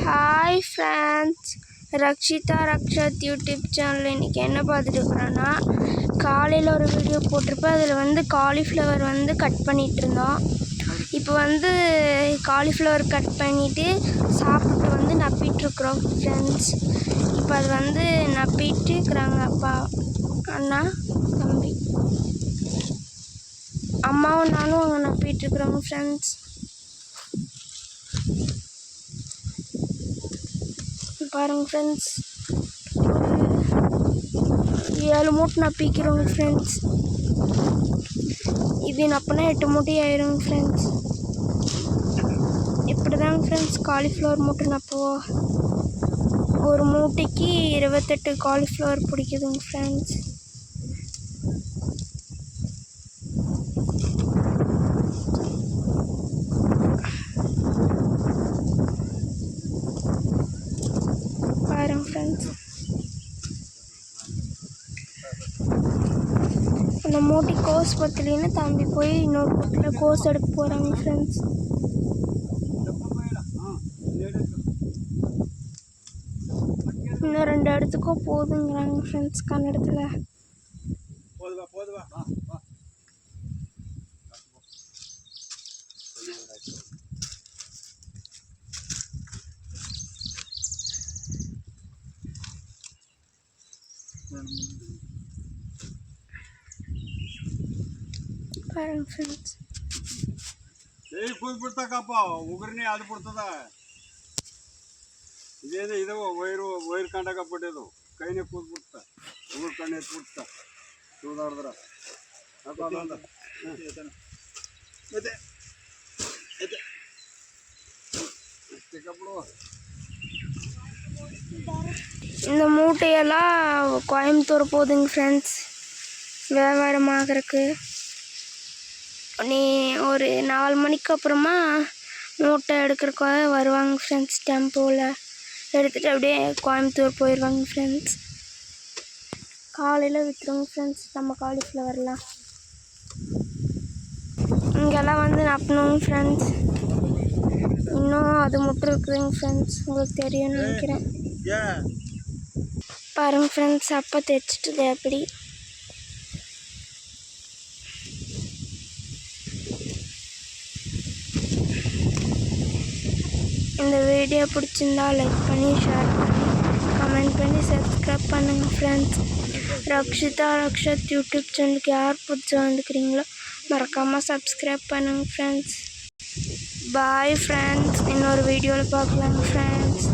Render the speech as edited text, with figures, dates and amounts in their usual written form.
Hi friends, ரக்ஷத் YouTube channel இன்றைக்கி என்ன பார்த்துட்டு இருக்கிறோன்னா, காலையில் ஒரு வீடியோ போட்டிருப்பேன். அதில் காலிஃப்ளவர் கட் பண்ணிகிட்டு இருந்தோம். இப்போ காலிஃப்ளவர் கட் பண்ணிவிட்டு சாப்பிட்டு நப்பிட்டுருக்குறோம் ஃப்ரெண்ட்ஸ். இப்போ அது நப்பிட்டு இருக்கிறாங்க அப்பா, அண்ணா, தம்பி, அம்மாவும் நானும் அங்கே நப்பிட்டுருக்குறோங்க ஃப்ரெண்ட்ஸ். பாருங்க ஃப்ரெண்ட்ஸ், 7 மூட்டை நப்பிக்கிறோங்க ஃப்ரெண்ட்ஸ். இது நப்பினா 8 மூட்டை ஆயிருங்க ஃப்ரெண்ட்ஸ். இப்படி தாங்க ஃப்ரெண்ட்ஸ் காலிஃப்ளவர் மூட்டை நப்புவோம். ஒரு மூட்டைக்கு 28 காலிஃப்ளவர் பிடிக்குதுங்க ஃப்ரெண்ட்ஸ். பாருங்க ஃப்ரெண்ட்ஸ், அந்த மூட்டை கோஸ் பத்தலின்னு தம்பி போய் இன்னொரு மூட்டில் கோஸ் எடுக்க போகிறாங்க ஃப்ரெண்ட்ஸ். இன்னும் 2 இடத்துக்கோ போதுங்கிறாங்க ஃப்ரெண்ட்ஸ் கன்னடத்தில். பாருங்க ஃப்ரெண்ட்ಸ್, ಕೂದ್ ಬಿಡ್ತಕ್ಕಪ್ಪ ಉಗುರ್ನಿ ಅದು ಬಿಡ್ತದ. ಇದೇನು ಇದು ವೈರ್ ಕಂಡಾಗ ಬಿಟ್ಟಿದ್ದು ಕೈನೇ ಕೂದ್ ಬಿಡ್ತ, ಉಗುರು ಕಣ್ಣು ಎತ್ತು ಬಿಡ್ತ ಸೂದಾಡಿದ್ರ இந்த மூட்டையெல்லாம் கோயம்புத்தூர் போகுதுங்க ஃப்ரெண்ட்ஸ் வியாபாரமாகறதுக்கு. நீ ஒரு 4 மணிக்கு அப்புறமா மூட்டை எடுக்கிறக்காக வருவாங்க ஃப்ரெண்ட்ஸ். டெம்போவில் எடுத்துகிட்டு அப்படியே கோயம்புத்தூர் போயிடுவாங்க ஃப்ரெண்ட்ஸ். காலையில் விற்றுருங்க ஃப்ரெண்ட்ஸ் நம்ம காலிஃப்ளவர்லாம். இங்கெல்லாம் நப்பணுங்க ஃப்ரெண்ட்ஸ். இன்னும் அது மட்டும் இருக்குதுங்க ஃப்ரெண்ட்ஸ், உங்களுக்கு தெரியும்னு நினைக்கிறேன். பாருங்க ஃப்ரெண்ட்ஸ், அப்போ தைச்சிட்டு எப்படி. இந்த வீடியோ பிடிச்சிருந்தா லைக் பண்ணி, ஷேர் பண்ணி, கமெண்ட் பண்ணி, சப்ஸ்கிரைப் பண்ணுங்கள் ஃப்ரெண்ட்ஸ். ரக்ஷத் யூடியூப் சேனலுக்கு யார் புதுசாக வந்துக்கிறீங்களோ மறக்காமல் சப்ஸ்கிரைப் பண்ணுங்கள் ஃப்ரெண்ட்ஸ். பாய் ஃப்ரெண்ட்ஸ், இன்னொரு வீடியோவில் பார்க்கலாங்க ஃப்ரெண்ட்ஸ்.